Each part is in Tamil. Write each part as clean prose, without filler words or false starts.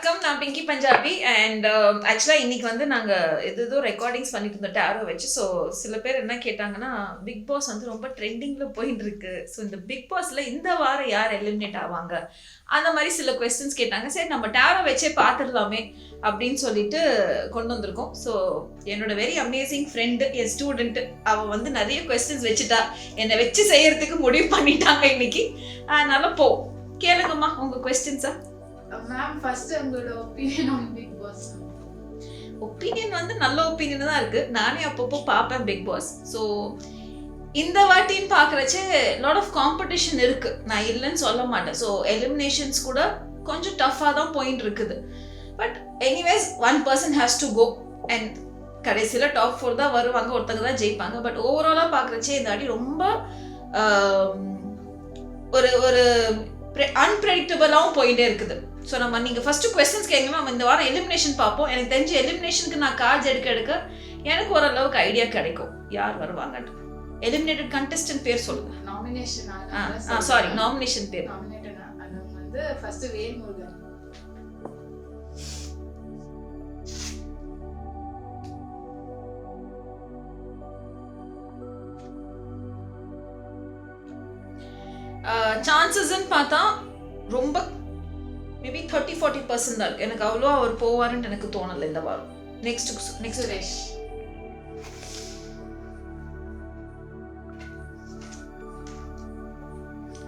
வணக்கம். நான் பிங்கி பஞ்சாபி அண்ட் ஆக்சுவலா இன்னைக்கு வந்து நாங்க ஏதோ ரெக்கார்டிங்ஸ் பண்ணிட்டு இருந்தோம் டேரோ வச்சு. ஸோ சில பேர் என்ன கேட்டாங்கன்னா, பிக் பாஸ் வந்து ரொம்ப ட்ரெண்டிங்ல போயிட்டு இருக்கு. ஸோ இந்த பிக் பாஸ்ல இந்த வாரம் யார் எலிமினேட் ஆவாங்க, அந்த மாதிரி சில கொஸ்டின்ஸ் கேட்டாங்க. சரி நம்ம டேரோ வச்சே பார்த்துடலாமே அப்படின்னு சொல்லிட்டு கொண்டு வந்திருக்கோம். ஸோ என்னோட வெரி அமேசிங் ஃப்ரெண்டு, என் ஸ்டூடெண்ட், அவள் வந்து நிறைய கொஸ்டின்ஸ் வச்சுட்டா. என்னை வச்சு செய்யறதுக்கு முடிவு பண்ணிட்டாங்க இன்னைக்கு. அதனால கேளுங்கம்மா உங்க கொஸ்டின்ஸா. மேம் ஃபர்ஸ்ட் உங்களோட opinion on Bigg Boss. Opinion வந்து நல்ல ஒபினியன் தான் இருக்கு. நானே அப்பப்போ பார்ப்பேன் பிக் பாஸ். ஸோ இந்த வாட்டின்னு பார்க்குறச்சே லாட் ஆஃப் காம்படிஷன் இருக்கு, நான் இல்லைன்னு சொல்ல மாட்டேன். ஸோ எலிமினேஷன்ஸ் கூட கொஞ்சம் டஃப்பாக தான் போயிட்டு இருக்குது. But anyways one person has to go and கடைசியில் டாப் 4 தான் வருவாங்க, ஒருத்தங்க தான் ஜெயிப்பாங்க. பட் ஓவராலாக பார்க்குறச்சே இந்த வாட்டி ரொம்ப ஒரு ஒரு அன்பிரெடிக்டபிளாகவும் போயிட்டே இருக்குது. ஸோ நீங்கள் ஃபர்ஸ்ட் கொஸ்டின்ஸ் கேட்கணும். நம்ம இந்த வாரம் எலிமினேஷன் பார்ப்போம். எனக்கு தெரிஞ்ச எலிமினேஷனுக்கு நான் கார்ட்ஸ் எடுக்க எனக்கு ஓரளவுக்கு ஐடியா கிடைக்கும் யார் வருவாங்கன்னு. எலிமினேட்டட் கண்டெஸ்டன்ட் பேர் சொல்லுங்க. நாமினேஷன் பேர். அது வந்து ஃபர்ஸ்ட் வேல்முருகன். சான்சஸ்ன்னு பார்த்தா ரொம்ப மேபி 30-40% தான் இருக்கு. எனக்கு அவ்வளோ அவர் போவாருன்னு எனக்கு தோணலை இந்த வாரம். நெக்ஸ்ட் சுரேஷ்.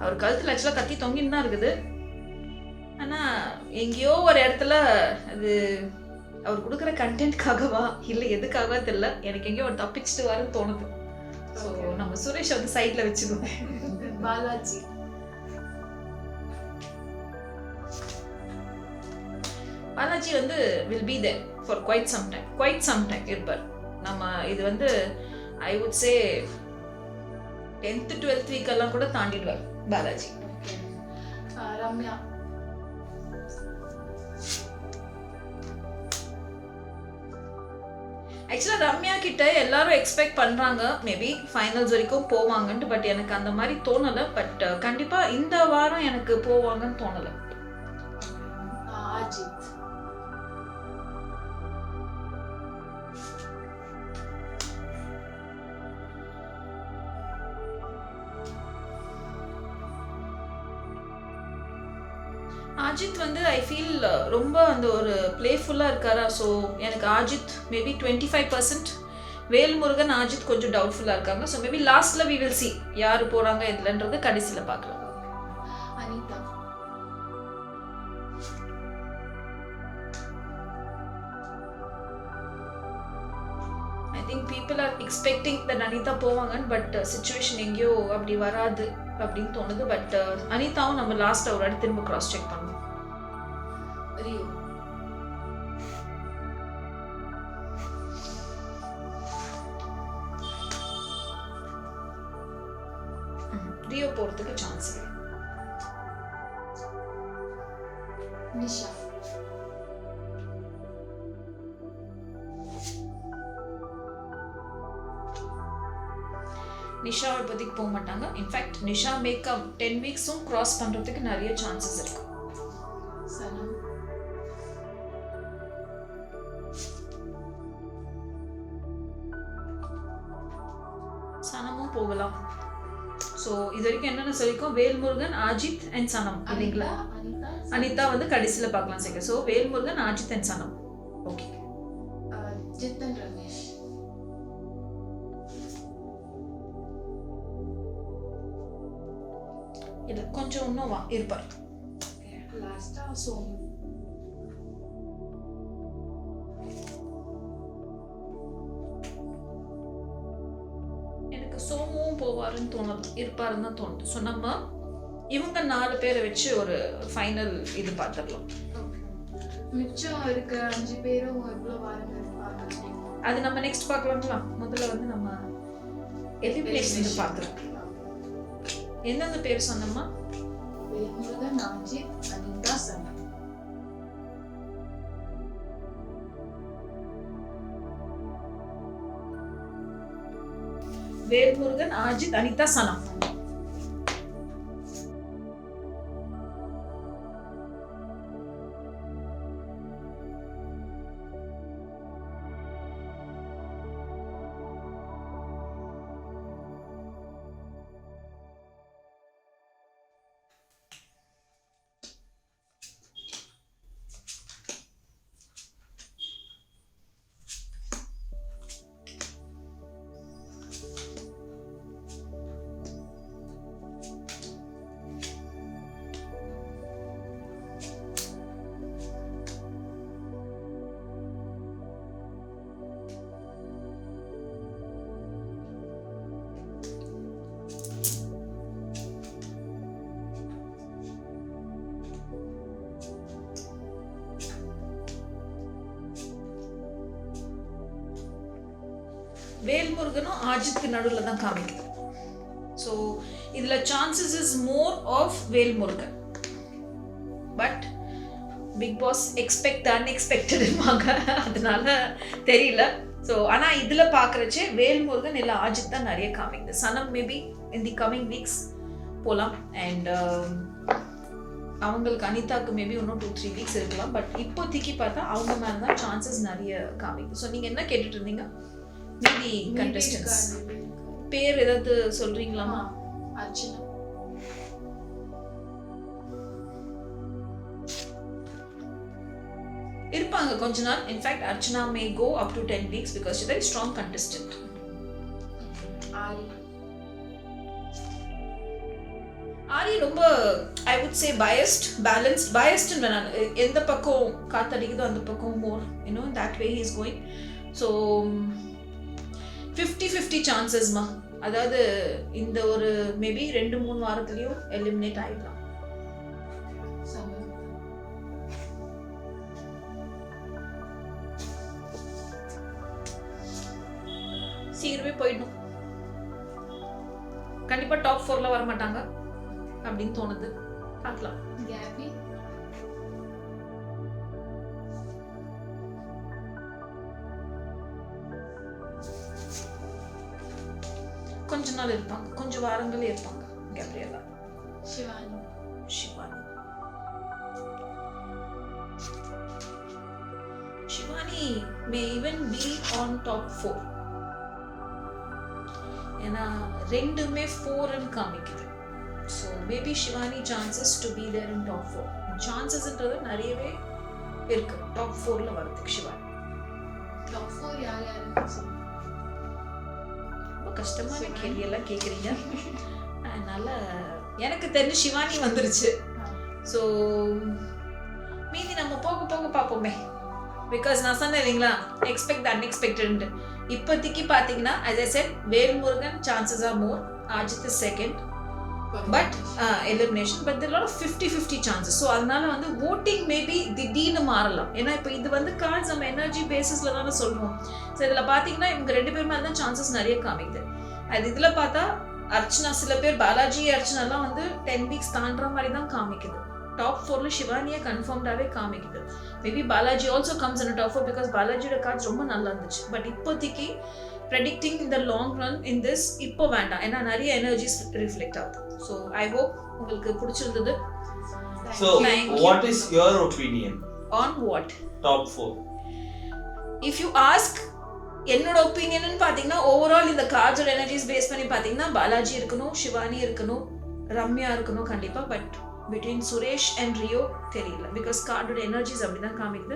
அவர் கழுத்துல ஆக்சுவலாக கத்தி தொங்கின்னு தான் இருக்குது. ஆனா எங்கேயோ ஒரு இடத்துல அது அவர் கொடுக்குற கண்டென்ட்காகவா இல்லை எதுக்காகவா தெரியல, எனக்கு எங்கேயோ ஒரு தப்பிச்சுட்டு வரன்னு தோணுது. ஸோ நம்ம சுரேஷ் வந்து சைட்ல வச்சுக்குவோம். பாலாஜி. பாலாஜி வந்து will be there for quite some time இருப்பார். நம்ம இது வந்து ஐ would say 10th 12th week எல்லாம் கூட தாண்டிடுவார் பாலாஜி. ரம்யா. ஆக்சுவலாக ரம்யா கிட்ட எல்லாரும் எக்ஸ்பெக்ட் பண்ணுறாங்க மேபி ஃபைனல்ஸ் வரைக்கும் போவாங்கன்ட்டு. பட் எனக்கு அந்த மாதிரி தோணலை. பட் கண்டிப்பாக இந்த வாரம் எனக்கு போவாங்கன்னு தோணலை. அஜித். அஜித் வந்து ஐ ஃபீல் ரொம்ப அந்த ஒரு பிளேஃபுல்லாக இருக்காரா. ஸோ எனக்கு அஜித் மேபி 25%. வேல்முருகன் அஜித் கொஞ்சம் டவுட்ஃபுல்லாக இருக்காங்க. ஸோ மேபி லாஸ்ட்டில் வி வில் சி யார் போகிறாங்க எதுலன்றது கடைசியில் பார்க்கலாம். Anitha. I think people are expecting that Anitha போவாங்கன்னு. பட் சிச்சுவேஷன் எங்கேயோ அப்படி வராது அப்படின்னு தோணுது. பட் அனிதாவும் நம்ம லாஸ்ட் ஒரு வாட்டி திரும்ப கிராஸ் செக் பண்ணணும். ரியோ. ரியோ போறதுக்கு சான்ஸ் இல்லை. நிஷா. நிஷா இப்போதைக்கு போக மாட்டாங்க. இன்ஃபேக்ட் நிஷா மேக்கப் 10 வீக்ஸும் கிராஸ் பண்றதுக்கு நிறைய சான்சஸ் இருக்கு. சனம். சனமும் போகலாம். ஸோ இது வரைக்கும் என்னென்ன சொல்லியிருக்கோம், வேல்முருகன், அஜித் அண்ட் சனம் இல்லைங்களா. அனிதா வந்து கடைசியில் பார்க்கலாம் சேர்க்க. So Velmurugan, Ajith and Sanam. Okay. Jithan Ramesh. இல்லை கொஞ்சம் இன்னும் இருப்பார். லாஸ்டா சோமு. எனக்கு சோமுவும் போவாருன்னு தோணுது, இருப்பாருன்னு தான் தோணுது. ஸோ நம்ம இவங்க 4 பேரை வச்சு ஒரு ஃபைனல் இது பார்த்துடலாம். மிச்சம் இருக்க 5 பேரும் எவ்வளோ வாரம் பார்க்கலாம், அது நம்ம நெக்ஸ்ட் பார்க்கலாங்களா. முதல்ல வந்து நம்ம எலிமினேஷன் பார்க்கலாம். எந்தெந்த பேர் சொன்னோமா? வேல்முருகன், அஜித், அனிதா, சனம். வேல்முருகன், அஜித், அனிதா, சனம். வேல்முருகனும் ஆஜித்துக்கு நடுவில் தான் காமிக்குது. ஸோ இதில் chances is more of Velmurugan. But Bigg Boss expect அன்எக்ஸ்பெக்டட்வாங்க, அதனால தெரியல. ஸோ ஆனால் இதில் பார்க்குறச்சே வேல்முருகன் இல்லை ஆஜித் தான் நிறைய காமிக்குது. Sanam maybe in the coming weeks போகலாம். அண்ட் அவங்களுக்கு அனிதாக்கு மேபி இன்னும் 2-3 வீக்ஸ் இருக்கலாம். பட் இப்போதைக்கு பார்த்தா அவங்க மேலே தான் சான்சஸ் நிறைய காமிக்குது. ஸோ நீங்கள் என்ன கேட்டுட்டு இருந்தீங்க? மீதி கண்டஸ்டன்ஸ் பேர் ஏதாவது சொல்றீங்களாமா? அர்ச்சனா இருப்பாங்க கொஞ்ச நாள். In fact Archana may go up to 10 weeks because she's a very strong contestant. Aari ரொம்ப I would say biased, balanced. பயஸ்ட்னு வேணாம், எந்த பக்கம் காத்தடிக்குதோ அந்த பக்கம் more you know that way he is going. So 50-50 சான்சஸ்மா. அதாவது இந்த ஒரு மேபி 2-3 வாரத்துலயும் எலிமினேட் ஆயிடலாம். சீக்கிரமே போயிடணும். கண்டிப்பா டாப் 4ல வர மாட்டாங்க அப்படின்னு தோணுது. பார்க்கலாம். கேபி கொஞ்ச நாள் இருப்பாங்க, கொஞ்சம் வாரங்களே இருப்பாங்க. Gabriela. Shivani Shivani may even be on top 4. ஏன்னா ரெண்டுமே 4ன்னு காமிக்குது. So maybe Shivani chances to be there in top 4. சான்சஸ்ன்றது நிறையவே இருக்கு டாப் 4ல வரதுக்கு. ஷிவானி டாப் 4 யார் யாரு? ரொம்ப கஷ்டமான கேள்வி எல்லாம் கேட்குறீங்க. அதனால எனக்கு தெரிஞ்சு ஷிவானி வந்துருச்சு. ஸோ மீதி நம்ம போக போக பார்ப்போமே. பிகாஸ் நான் சொன்னேன் இல்லைங்களா, எக்ஸ்பெக்ட் அன்எக்ஸ்பெக்டட். இப்போதைக்கு பார்த்தீங்கன்னா as I said Velmurugan chances are more, Aajeedh is second, but elimination. But there are a lot of 50-50 chances. So அதனால வந்து ஓட்டிங் மேபி திடீர்னு மாறலாம். ஏன்னா இப்போ இது வந்து கார்ட்ஸ் நம்ம எனர்ஜி பேசிஸ்ல தானே சொல்லுவோம். ஸோ இதில் பார்த்தீங்கன்னா இவங்க 2 பேருமே தான் சான்சஸ் நிறைய காமிக்குது. அது இதில் பார்த்தா அர்ச்சனா, சில பேர் பாலாஜி அர்ச்சனாலாம் வந்து 10 weeks தாண்டுற மாதிரி தான் காமிக்குது. டாப் 4ல ஷிவானியை கன்ஃபார்ம்டாகவே காமிக்குது. Maybe Balaji also comes in top 4 because பாலாஜியோட கார்ட்ஸ் ரொம்ப நல்லா இருந்துச்சு. பட் இப்போதைக்கு ப்ரெடிக்டிங் இந்த லாங் ரன் இன் திஸ் இப்போ வேண்டாம், ஏன்னா நிறைய எனர்ஜிஸ் ரிஃப்ளெக்ட் ஆகுது. ஸோ ஐ ஹோப் உங்களுக்கு பிடிச்சிருந்தது. So what is your opinion on what? top 4? If you ask என்னோட ஒப்பீனியன் பார்த்தீங்கன்னா ஓவரால் இந்த கார்ட்ஸோட எனர்ஜிஸ் பேஸ் பண்ணி பார்த்தீங்கன்னா பாலாஜி இருக்கணும், ஷிவானி இருக்கணும், ரம்யா இருக்கணும் கண்டிப்பா. But between Suresh and Rio தெரியல, பிகாஸ் கார்டோட எனர்ஜிஸ் அப்படிதான் காமிக்குது.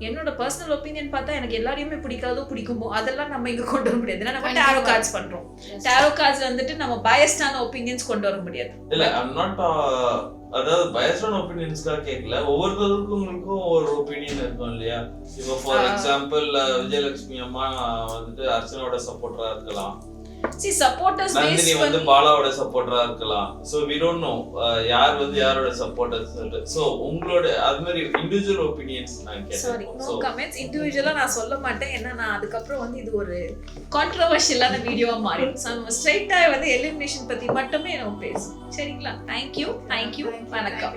என்னோட பர்சனல் ஒப்பீனியன் பார்த்தா எனக்கு எல்லாரையுமே பிடிக்காதோ பிடிக்குமோ அதெல்லாம் நம்ம இங்க கொண்டு வர முடியாது. ஏன்னா நம்ம டேரோ கார்ட்ஸ் பண்றோம். டேரோ கார்ட்ஸ்ல வந்துட்டு நம்ம பயஸ்டான ஒப்பீனியன்ஸ் கொண்டு வர முடியாது. இல்ல ஐ அம் நாட் அதாவது பயஸ்டான ஒப்பீனியன்ஸ்க்காக கேட்கல, ஒவ்வொருத்தருக்கும் ஒரு ஒப்பீனியன் இருக்கும் இல்லையா. இப்போ ஃபார் எக்ஸாம்பிள் விஜயலட்சுமி அம்மா வந்துட்டு அர்ச்சனாவோட சப்போர்ட்டரா இருக்கலாம். See supporters நந்தினி based வந்து பாலாவோட சப்போர்ட்டரா இருக்கலாம். சோ we don't know யார் வந்து யாரோட சப்போர்ட்டர்ஸ். சோ உங்களோட அது மாதிரி இன்டிவிஜுவல் ஒபினியன்ஸ் நான் கேட்டேன். Sorry no comments. இன்டிவிஜுவலா நான் சொல்ல மாட்டேன், ஏன்னா நான் அதுக்கப்புறம் வந்து இது ஒரு கான்ட்ரோவர்ஷியலான வீடியோவா மாறிடும். ஸோ நம்ம ஸ்ட்ரைட்டா வந்து எலிமினேஷன் பத்தி மட்டுமே நம்ம பேசுவோம். சரிங்களா? தேங்க்யூ, வணக்கம்.